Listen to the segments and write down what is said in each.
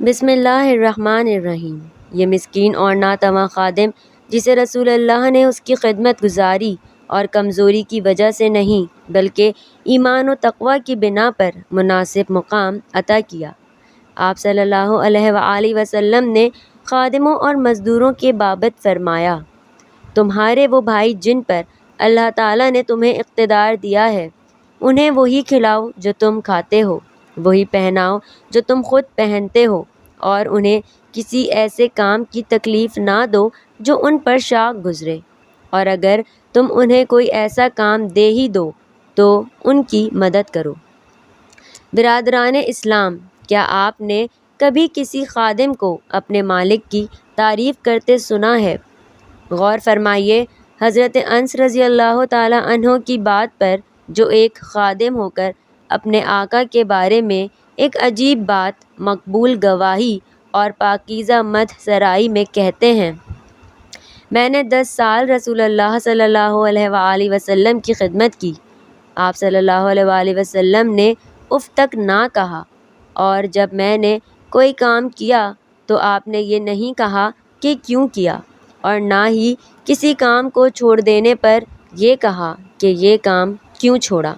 بسم اللہ الرحمن الرحیم۔ یہ مسکین اور ناتواں خادم جسے رسول اللہ نے اس کی خدمت گزاری اور کمزوری کی وجہ سے نہیں بلکہ ایمان و تقوی کی بنا پر مناسب مقام عطا کیا، آپ صلی اللہ علیہ وآلہ وسلم نے خادموں اور مزدوروں کے بابت فرمایا، تمہارے وہ بھائی جن پر اللہ تعالیٰ نے تمہیں اقتدار دیا ہے، انہیں وہی کھلاؤ جو تم کھاتے ہو، وہی پہناؤ جو تم خود پہنتے ہو، اور انہیں کسی ایسے کام کی تکلیف نہ دو جو ان پر شاق گزرے، اور اگر تم انہیں کوئی ایسا کام دے ہی دو تو ان کی مدد کرو۔ برادران اسلام، کیا آپ نے کبھی کسی خادم کو اپنے مالک کی تعریف کرتے سنا ہے؟ غور فرمائیے، حضرت انس رضی اللہ تعالیٰ عنہ کی بات پر جو ایک خادم ہو کر اپنے آقا کے بارے میں ایک عجیب بات مقبول گواہی اور پاکیزہ مدح سرائی میں کہتے ہیں، میں نے 10 سال رسول اللہ صلی اللہ علیہ وآلہ وسلم کی خدمت کی، آپ صلی اللہ علیہ وآلہ وسلم نے اف تک نہ کہا، اور جب میں نے کوئی کام کیا تو آپ نے یہ نہیں کہا کہ کیوں کیا، اور نہ ہی کسی کام کو چھوڑ دینے پر یہ کہا کہ یہ کام کیوں چھوڑا۔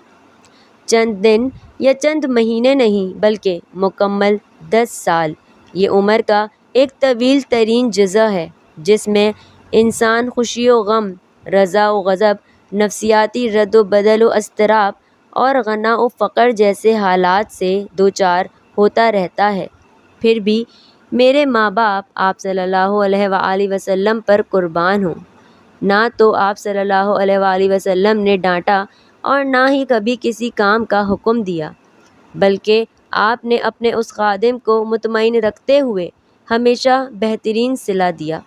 چند دن یا چند مہینے نہیں بلکہ مکمل 10 سال، یہ عمر کا ایک طویل ترین جزء ہے جس میں انسان خوشی و غم، رضا و غضب، نفسیاتی رد و بدل و اضطراب اور غنا و فقر جیسے حالات سے دوچار ہوتا رہتا ہے۔ پھر بھی میرے ماں باپ آپ صلی اللہ علیہ وآلہ وسلم پر قربان ہوں، نہ تو آپ صلی اللہ علیہ وآلہ وسلم نے ڈانٹا اور نہ ہی کبھی کسی کام کا حکم دیا، بلکہ آپ نے اپنے اس خادم کو مطمئن رکھتے ہوئے ہمیشہ بہترین صلہ دیا،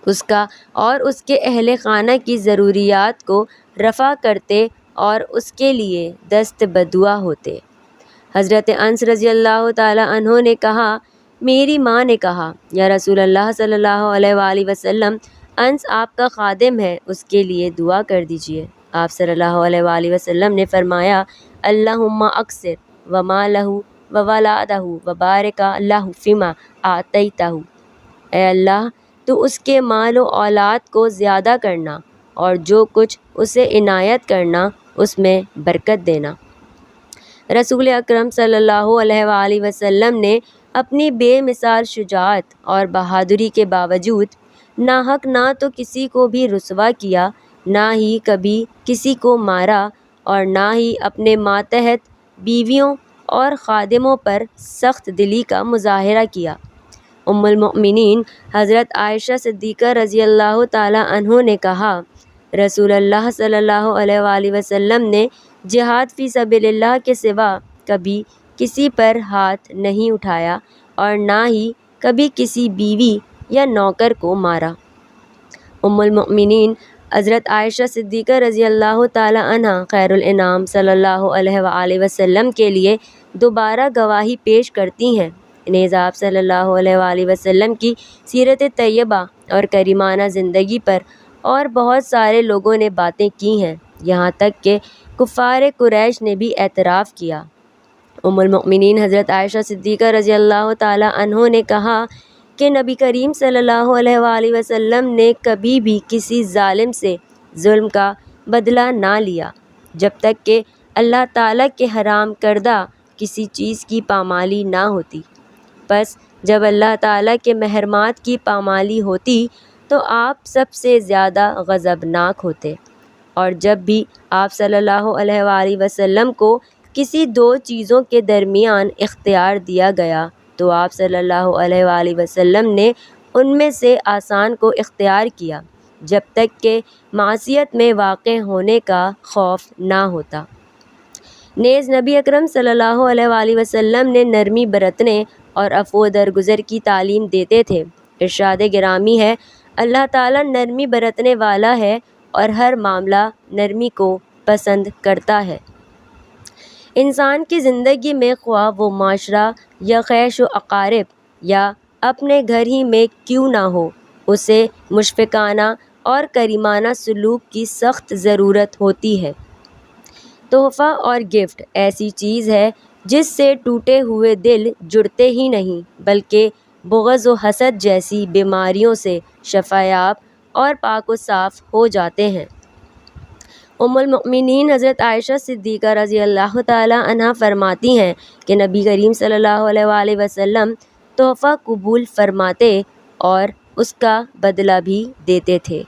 اس کا اور اس کے اہل خانہ کی ضروریات کو رفع کرتے اور اس کے لیے دست بدعا ہوتے۔ حضرت انس رضی اللہ تعالیٰ عنہ نے کہا، میری ماں نے کہا، یا رسول اللہ صلی اللہ علیہ وآلہ وسلم، انس آپ کا خادم ہے، اس کے لیے دعا کر دیجئے۔ آپ صلی اللہ علیہ وآلہ وسلم نے فرمایا، اللہم اکثر ومالہ وولادہ وبارک لہ فیما آتیتہ، اے اللہ تو اس کے مال و اولاد کو زیادہ کرنا اور جو کچھ اسے عنایت کرنا اس میں برکت دینا۔ رسول اکرم صلی اللہ علیہ وآلہ وسلم نے اپنی بے مثال شجاعت اور بہادری کے باوجود ناحق نہ تو کسی کو بھی رسوا کیا، نہ ہی کبھی کسی کو مارا، اور نہ ہی اپنے ماتحت بیویوں اور خادموں پر سخت دلی کا مظاہرہ کیا۔ ام المؤمنین حضرت عائشہ صدیقہ رضی اللہ تعالیٰ عنہ نے کہا، رسول اللہ صلی اللہ علیہ وآلہ وسلم نے جہاد فی سبیل اللہ کے سوا کبھی کسی پر ہاتھ نہیں اٹھایا اور نہ ہی کبھی کسی بیوی یا نوکر کو مارا۔ ام المؤمنین حضرت عائشہ صدیقہ رضی اللہ تعالیٰ عنہ خیر الانام صلی اللہ علیہ وآلہ وسلم کے لیے دوبارہ گواہی پیش کرتی ہیں، نیز آپ صلی اللہ علیہ وآلہ وسلم کی سیرت طیبہ اور کریمانہ زندگی پر اور بہت سارے لوگوں نے باتیں کی ہیں، یہاں تک کہ کفار قریش نے بھی اعتراف کیا۔ ام المؤمنین حضرت عائشہ صدیقہ رضی اللہ تعالیٰ عنہ نے کہا کہ نبی کریم صلی اللہ علیہ وآلہ وسلم نے کبھی بھی کسی ظالم سے ظلم کا بدلہ نہ لیا جب تک کہ اللہ تعالیٰ کے حرام کردہ کسی چیز کی پامالی نہ ہوتی، بس جب اللہ تعالیٰ کے محرمات کی پامالی ہوتی تو آپ سب سے زیادہ غضبناک ہوتے، اور جب بھی آپ صلی اللہ علیہ وآلہ وسلم کو کسی دو چیزوں کے درمیان اختیار دیا گیا تو آپ صلی اللہ علیہ وآلہ وسلم نے ان میں سے آسان کو اختیار کیا جب تک کہ معصیت میں واقع ہونے کا خوف نہ ہوتا۔ نیز نبی اکرم صلی اللہ علیہ وآلہ وسلم نے نرمی برتنے اور عفو درگزر کی تعلیم دیتے تھے۔ ارشاد گرامی ہے، اللہ تعالیٰ نرمی برتنے والا ہے اور ہر معاملہ نرمی کو پسند کرتا ہے۔ انسان کی زندگی میں خواہ وہ معاشرہ یا خیش و اقارب یا اپنے گھر ہی میں کیوں نہ ہو، اسے مشفقانہ اور کریمانہ سلوک کی سخت ضرورت ہوتی ہے۔ تحفہ اور گفٹ ایسی چیز ہے جس سے ٹوٹے ہوئے دل جڑتے ہی نہیں بلکہ بغض و حسد جیسی بیماریوں سے شفایاب اور پاک و صاف ہو جاتے ہیں۔ ام المؤمنین حضرت عائشہ صدیقہ رضی اللہ تعالی عنہا فرماتی ہیں کہ نبی کریم صلی اللہ علیہ وآلہ وسلم تحفہ قبول فرماتے اور اس کا بدلہ بھی دیتے تھے۔